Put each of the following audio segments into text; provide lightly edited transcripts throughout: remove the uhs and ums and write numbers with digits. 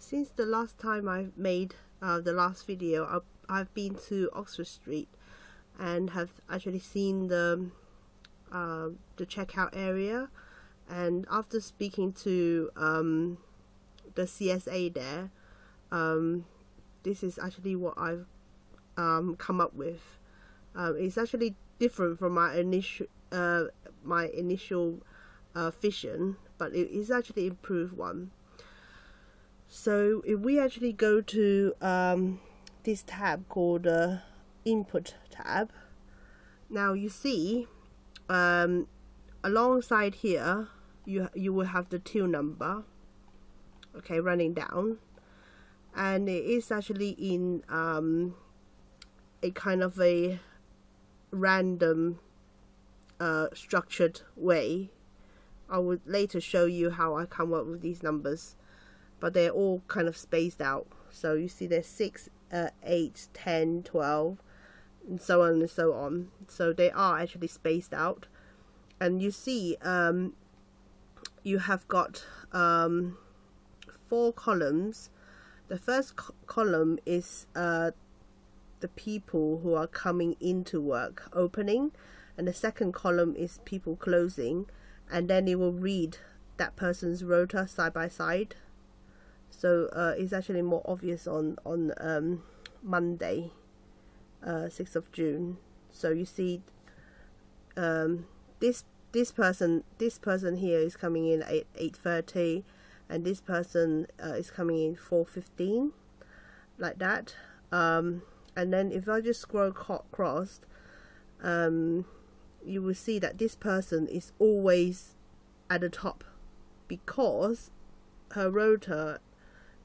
Since the last time I made the last video, I've been to Oxford Street and have actually seen the checkout area, and after speaking to the CSA there, this is actually what I've come up with. It's actually different from my initial vision, but it is actually improved one. So if we actually go to this tab called Input tab, now you see alongside here you will have the till number, okay, running down, and it is actually in a kind of a random structured way. I would later show you how I come up with these numbers, but they're all kind of spaced out. So you see there's 6, 8, 10, 12, and so on and so on. So they are actually spaced out, and you see you have got 4 columns. The first column is the people who are coming into work, opening, and the second column is people closing, and then it will read that person's rota side by side. So it's actually more obvious on Monday, 6th of June. So you see this person here is coming in at 8:30, and this person is coming in 4:15, like that. And then if I just scroll across, you will see that this person is always at the top because her rota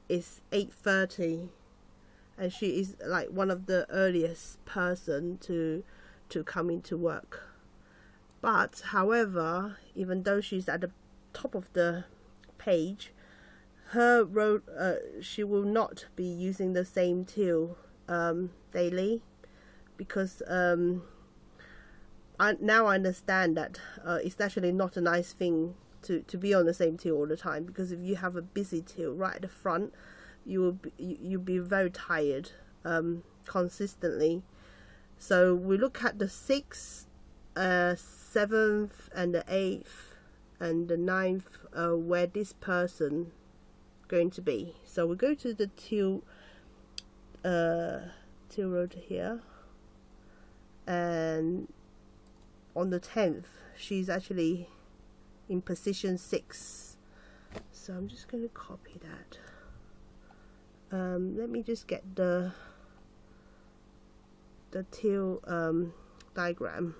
is 8:30, and she is like one of the earliest person to come into work. But however, even though she's at the top of the page, her she will not be using the same till daily, because now I understand that it's actually not a nice thing to be on the same till all the time, because if you have a busy till right at the front, you'll be very tired consistently. So we look at the 6th, 7th, and the 8th, and the 9th, where this person going to be. So we go to the till rota here, and on the 10th she's actually in position 6. So I'm just going to copy that. Let me just get the till diagram.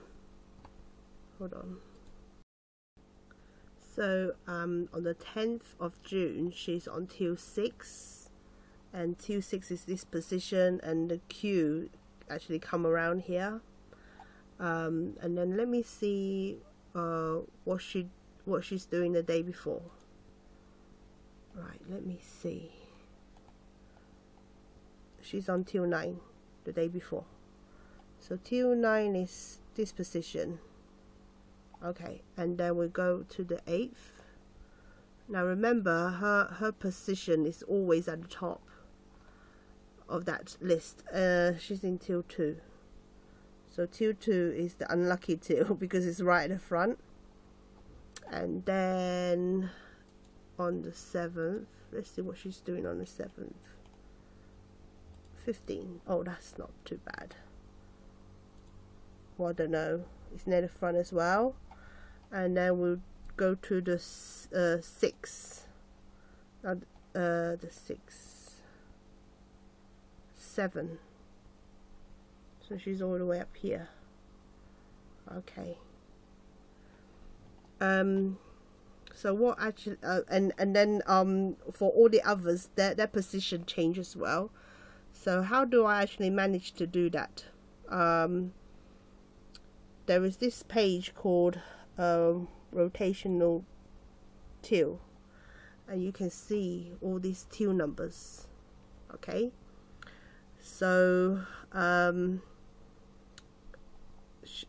Hold on. So on the 10th of June she's on till 6, and till 6 is this position, and the queue actually come around here. And then let me see what she's doing the day before. Right, let me see. She's on till 9 the day before. So till 9 is this position. Okay, and then we go to the 8th. Now remember, her position is always at the top of that list. She's in till 2. So till 2 is the unlucky till because it's right at the front. And then on the 7th, let's see what she's doing on the 7th. 15. Oh, that's not too bad. Well, I don't know. It's near the front as well. And then we'll go to the 6th. The 6th. 7. So she's all the way up here. Okay. So what actually and then for all the others, their position changes as well. So how do I actually manage to do that? There is this page called rotational till, and you can see all these till numbers. Okay, so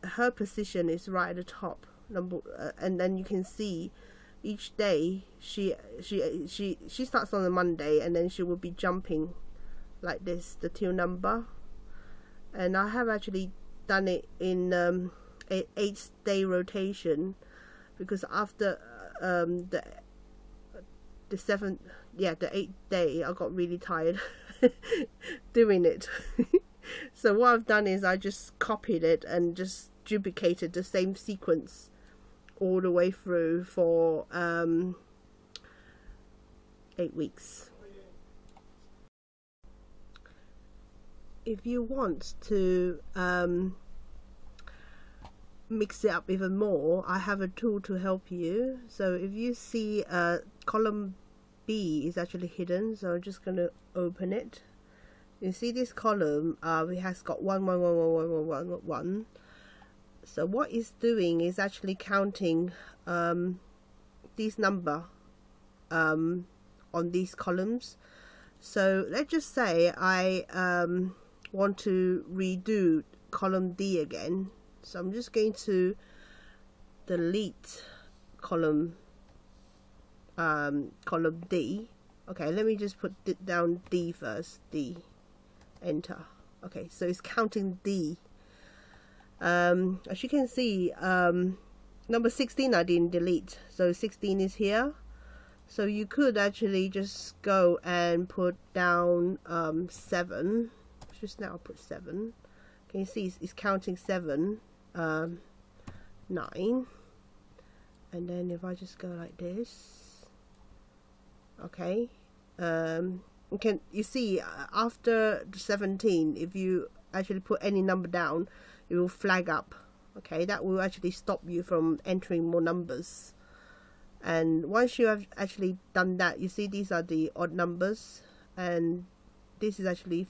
her position is right at the top, and then you can see each day she starts on a Monday, and then she will be jumping like this, the till number. And I have actually done it in an 8-day rotation, because after the 8th day I got really tired doing it. So what I've done is I just copied it and just duplicated the same sequence all the way through for 8 weeks. If you want to mix it up even more, I have a tool to help you. So if you see column B is actually hidden, so I'm just going to open it. You see this column, it has got 1, 1, 1, 1, 1, 1, 1, 1. So what it's doing is actually counting these number on these columns. So let's just say I want to redo column D again. So I'm just going to delete column D. Okay, let me just put it down D first. D, enter. Okay, so it's counting D. As you can see, number 16 I didn't delete, so 16 is here. So you could actually just go and put down 7. Just now put 7. Can you see it's counting 7, 9, and then if I just go like this, okay, you see after 17, if you actually put any number down, it will flag up. Okay, that will actually stop you from entering more numbers. And once you have actually done that, you see these are the odd numbers, and this is actually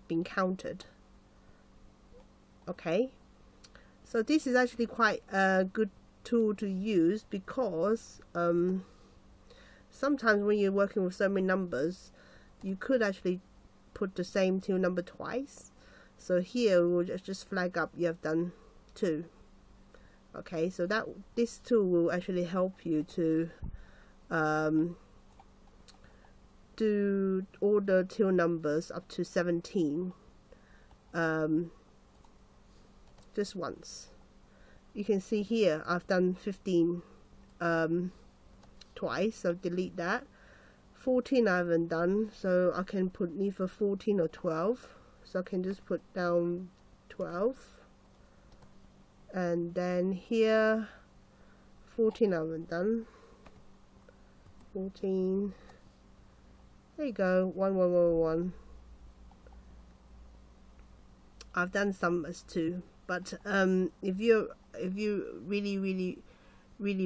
being counted. Okay, so this is actually quite a good tool to use, because sometimes when you're working with so many numbers, you could actually put the same till number twice. So here we'll just flag up you have done 2. Okay, so that this tool will actually help you to do all the till numbers up to 17 just once. You can see here I've done 15 twice, so delete that. 14 I haven't done, so I can put either 14 or 12. So I can just put down 12, and then here 14 I haven't done. 14, there you go, 1, 1, 1, 1. I've done some as 2, but if you really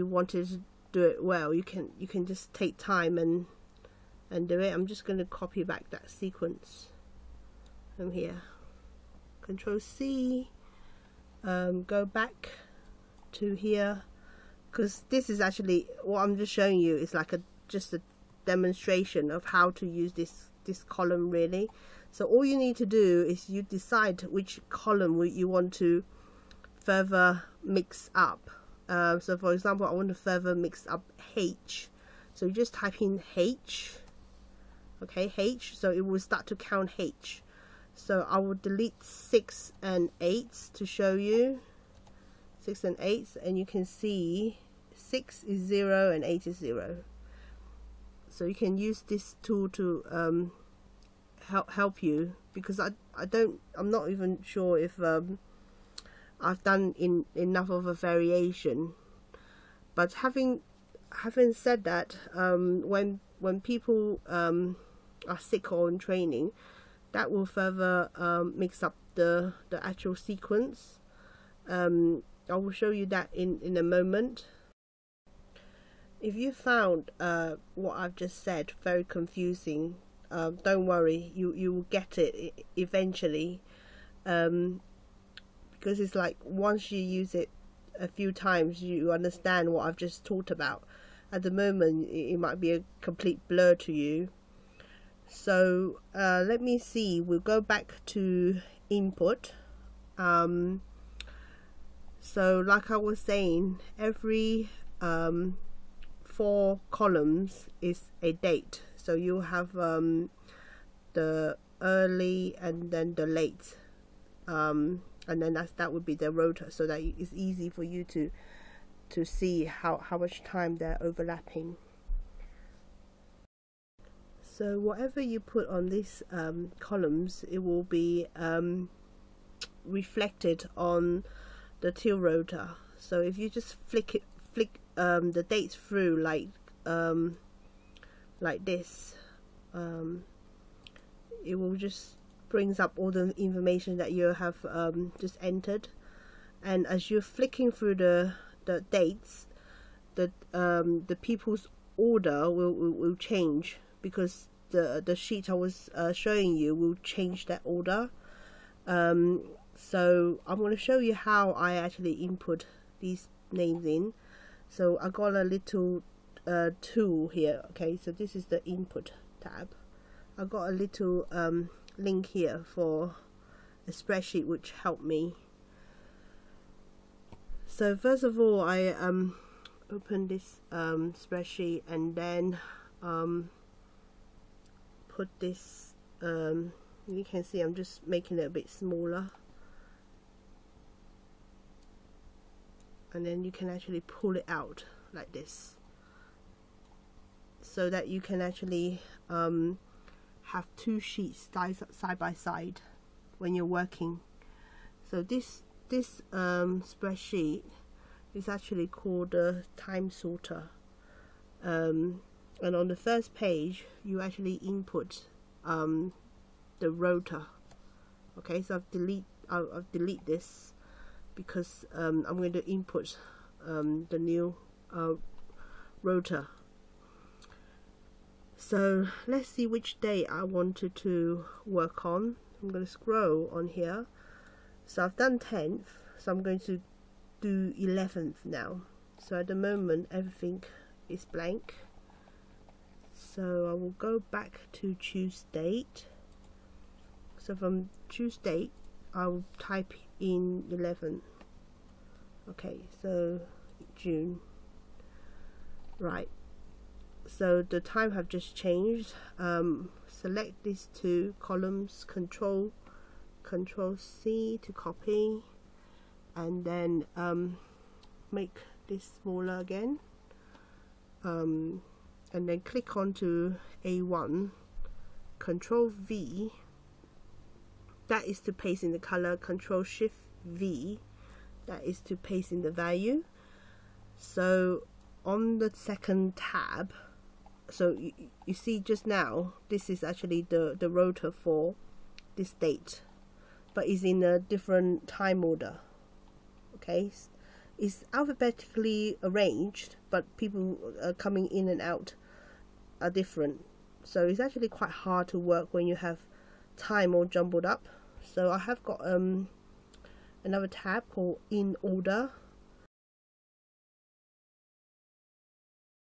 wanted to do it well, you can just take time and do it. I'm just going to copy back that sequence from here, Control C, go back to here, because this is actually what I'm just showing you is like just a demonstration of how to use this column really. So all you need to do is you decide which column you want to further mix up. So for example, I want to further mix up H, so you just type in H. Okay, H, so it will start to count H. So I will delete 6 and 8 to show you 6 and 8, and you can see 6 is 0 and 8 is 0. So you can use this tool to help you, because I'm not even sure if I've done enough of a variation. But having said that, when people are sick or in training, that will further mix up the actual sequence. I will show you that in a moment. If you found what I've just said very confusing, don't worry, you will get it eventually, because it's like once you use it a few times, you understand what I've just talked about. At the moment it might be a complete blur to you. So let me see, we'll go back to input. So like I was saying, every 4 columns is a date. So you have the early and then the late, and then that would be the rota, so that it's easy for you to see how much time they're overlapping. So whatever you put on these columns, it will be reflected on the till rota. So if you just flick the dates through like this, it will just brings up all the information that you have just entered. And as you're flicking through the dates, the people's order will change, because the sheet I was showing you will change that order. So I'm going to show you how I actually input these names in. So I got a little tool here. Okay, so this is the input tab. I got a little link here for a spreadsheet which helped me. So first of all, I open this spreadsheet, and then put this, you can see I'm just making it a bit smaller, and then you can actually pull it out like this, so that you can actually have 2 sheets side by side when you're working. So this spreadsheet is actually called a time sorter, and on the first page you actually input the rota. Okay, so I've delete this because I'm going to input the new rota. So let's see which day I wanted to work on. I'm going to scroll on here. So I've done 10th, so I'm going to do 11th now. So at the moment everything is blank. So I will go back to choose date. So from choose date, I'll type in 11. Okay, so June. Right. So the time have just changed. Select these 2 columns, Control C to copy, and then make this smaller again, and then click onto A1, Control V, that is to paste in the color, Control Shift V, that is to paste in the value. So on the second tab, so you see just now, this is actually the rota for this date, but it's in a different time order. Okay, it's alphabetically arranged, but people coming in and out are different, so it's actually quite hard to work when you have time all jumbled up. So I have got another tab called in order,